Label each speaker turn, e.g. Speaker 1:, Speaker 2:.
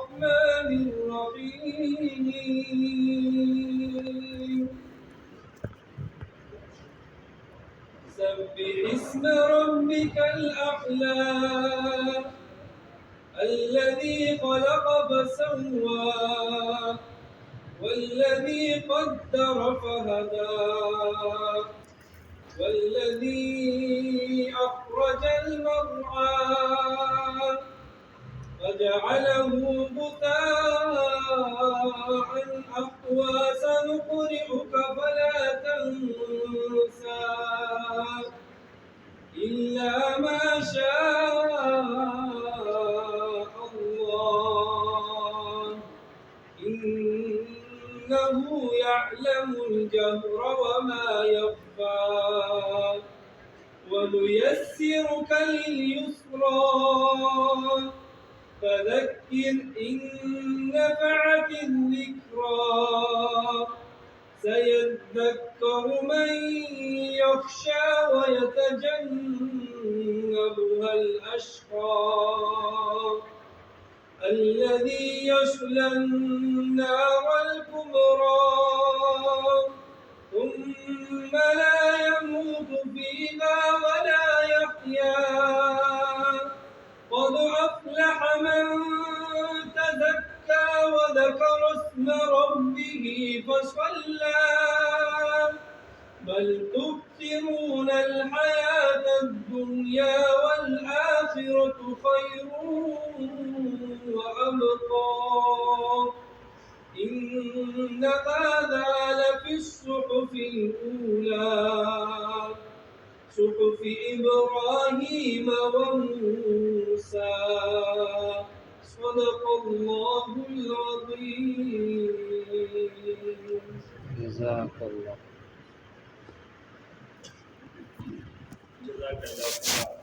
Speaker 1: الرحمن الرحيم سبح اسم ربك الأعلى الذي خلق فسوى والذي قدر فهدى والذي أخرج المرعى فجعله غثاء أحوى سنقرئك فلا تنسى إلا ما شاء الله إنه يعلم الجهر وما يخفى ونيسرك لليسرى فذكر إن نفعت الذكرى سيذكر من يخشى ويتجنبها الأشقى الذي يصلى النار الكبرى ثم لا يموت فيها ولا يحيا قد أفلح من تزكى وذكر اسم ربه فصلى بل تؤثرون الحياة الدنيا والآخرة خير وأبقى إن هذا لفي الصحف الأولى صحف إبراهيم وموسى صدق الله العظيم.
Speaker 2: جزاك الله.
Speaker 1: جزاك الله.